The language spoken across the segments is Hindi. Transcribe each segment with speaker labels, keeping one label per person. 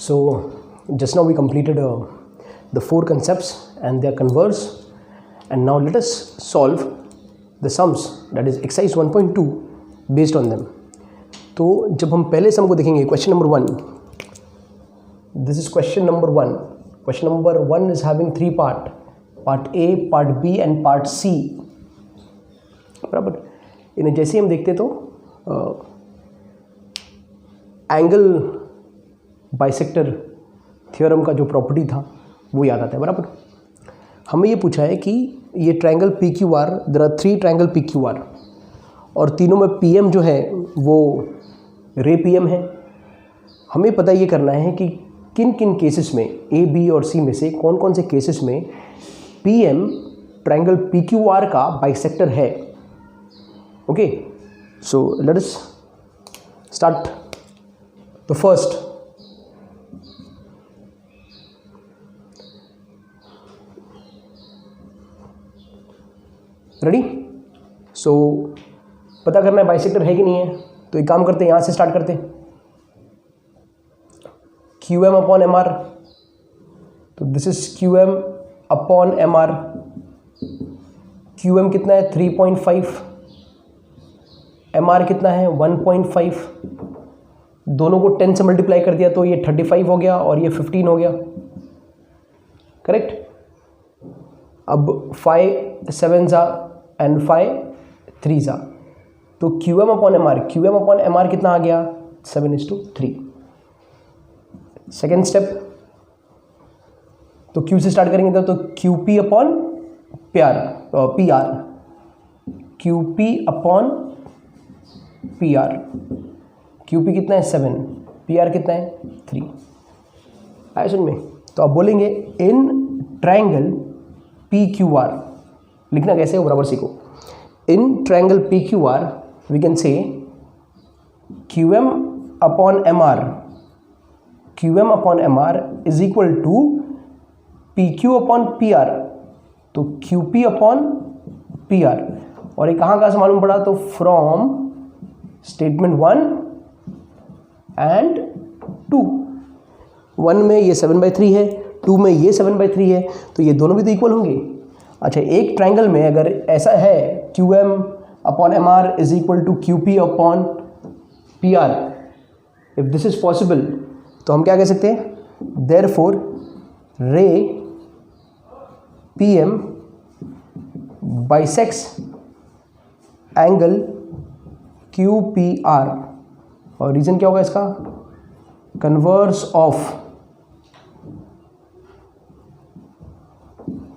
Speaker 1: So just now we completed the 4 concepts and their converse, and now let us solve the sums, that is exercise 1.2 based on them. तो जब हम पहले सम को देखेंगे, question number 1, this is question number 1. Question number 1 is having 3 part A, part B and part C. बराबर. इन्हें जैसे हम देखते तो एंगल बाइसेक्टर थ्योरम का जो प्रॉपर्टी था वो याद आता है. बराबर. हमें ये पूछा है कि ये triangle PQR, there are 3 triangle PQR, और तीनों में PM जो है वो रे PM है. हमें पता ये करना है कि किन किन केसेस में A, B और C में से कौन कौन से केसेस में PM ट्रायंगल PQR का बाइसेक्टर है. Okay, so let us start the first. Ready? So पता करना है बाइसेक्टर है कि नहीं है. तो एक काम करते हैं, यहाँ से स्टार्ट करते हैं. QM अपॉन MR, तो this is QM upon MR. QM कितना है? 3.5. MR कितना है? 1.5. दोनों को 10 से मल्टीप्लाई कर दिया तो ये 35 हो गया और ये 15 हो गया. करेक्ट. अब 5 7 जा एंड 5 3 जा, तो QM अपॉन MR कितना आ गया? 7:3. सेकेंड स्टेप, तो Q से स्टार्ट करेंगे तो QP upon PR. QP upon PR. QP कितना है? 7. PR कितना है? 3. आया सुन में? तो आप बोलेंगे इन ट्रायंगल PQR. लिखना कैसे हो बराबर सीखो. In triangle PQR we can say QM upon MR is equal to PQ upon PR. तो QP अपॉन PR, और ये कहाँ से मालूम पड़ा? तो फ्रॉम स्टेटमेंट 1 एंड 2. 1 में ये 7/3 है, 2 में ये 7/3 है, तो ये दोनों भी तो इक्वल होंगे. अच्छा, एक ट्रायंगल में अगर ऐसा है QM upon MR is equal to QP upon PR, if this is possible, तो हम क्या कह सकते हैं? Therefore PM bisects angle QPR. और रीजन क्या होगा इसका? Converse of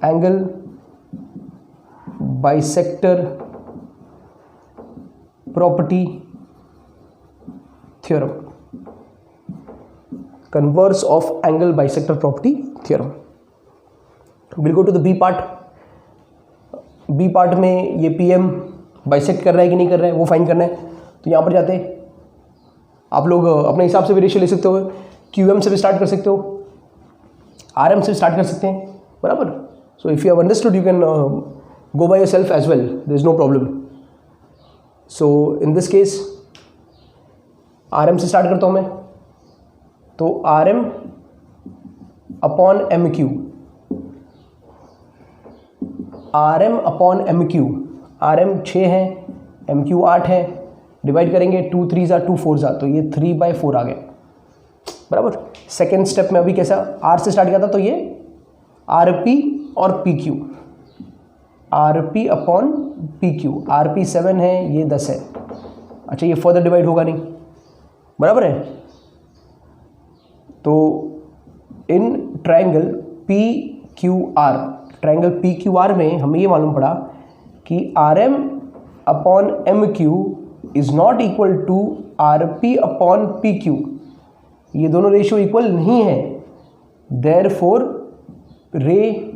Speaker 1: angle bisector property theorem. Converse of angle bisector property theorem. Will go to the B part. B part में ये PM बाइसेक्ट कर रहा है कि नहीं कर रहा है वो फाइंड करना है. तो यहाँ पर जाते हैं, आप लोग अपने हिसाब से भी रेशियो ले सकते हो. QM से भी स्टार्ट कर सकते हो, RM से भी स्टार्ट कर सकते हैं. बराबर. So if you have understood you can go by yourself as well, there is no problem. So in this case RM से स्टार्ट करता हूँ मैं. तो RM upon MQ. RM upon MQ. RM 6 है, MQ 8 है. डिवाइड करेंगे 2 3 जा 2 4 जा, तो ये 3/4 आ गया. बराबर. सेकेंड स्टेप में अभी कैसा R से स्टार्ट किया था, तो ये RP और PQ. RP upon PQ. RP 7 है, ये 10 है. अच्छा, ये फर्दर डिवाइड होगा नहीं. बराबर है. तो इन ट्रायंगल PQR में हमें ये मालूम पड़ा कि RM upon MQ is not equal to RP upon PQ. ये दोनों रेशियो इक्वल नहीं है. देयरफॉर रे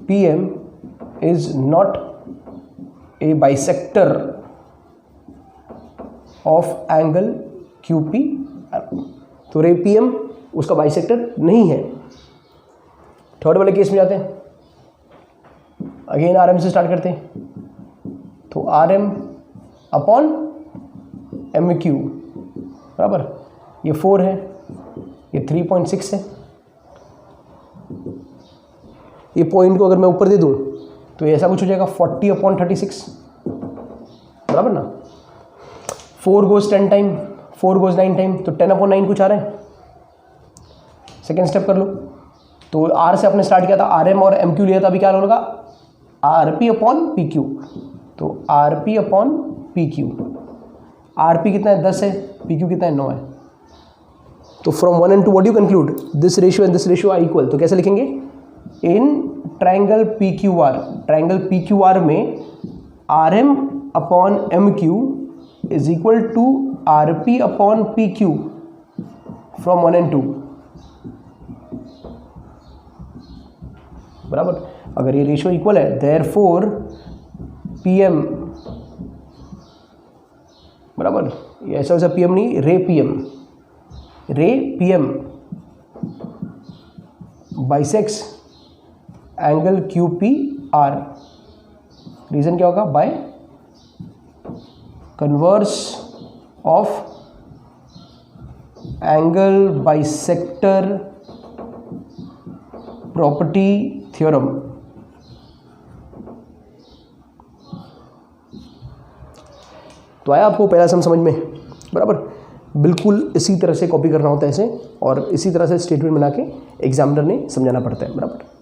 Speaker 1: PM is not a bisector of angle QP. तो रे PM उसका बाइसेक्टर नहीं है. थर्ड वाले केस में जाते हैं. अगेन RM से स्टार्ट करते हैं. तो RM अपॉन MQ बराबर, ये 4 है, ये 3.6 है। ये पॉइंट को अगर मैं ऊपर दे दूं तो ऐसा कुछ हो जाएगा 40/36, बराबर ना। 4 goes 10 टाइम, 4 goes 9 टाइम, तो 10/9 कुछ आ रहा है। सेकेंड स्टेप कर लो। तो आर से आपने स्टार्ट किया था, आर एम और एम क्यू लिया था, अभी क्या होगा R P upon P Q. तो R P upon P Q, R P कितना है 10 है, पी क्यू कितना है 9 है। तो from 1 and 2 what you conclude, this ratio and this ratio are equal. तो कैसे लिखेंगे, in triangle P Q R, triangle P Q R में R M upon M Q is equal to R P upon P Q from 1 and 2, बराबर। अगर ये रेशियो इक्वल है देयरफॉर पी एम, बराबर, ये ऐसा वैसा पी एम नहीं, ray P M, ray P M bisects angle Q P R. Reason क्या होगा, by converse of angle bisector property theorem. तो आया आपको पहला सम समझ में, बराबर। बिल्कुल इसी तरह से कॉपी करना होता है इसे, और इसी तरह से स्टेटमेंट बना के एग्जामिनर ने समझाना पड़ता है, बराबर।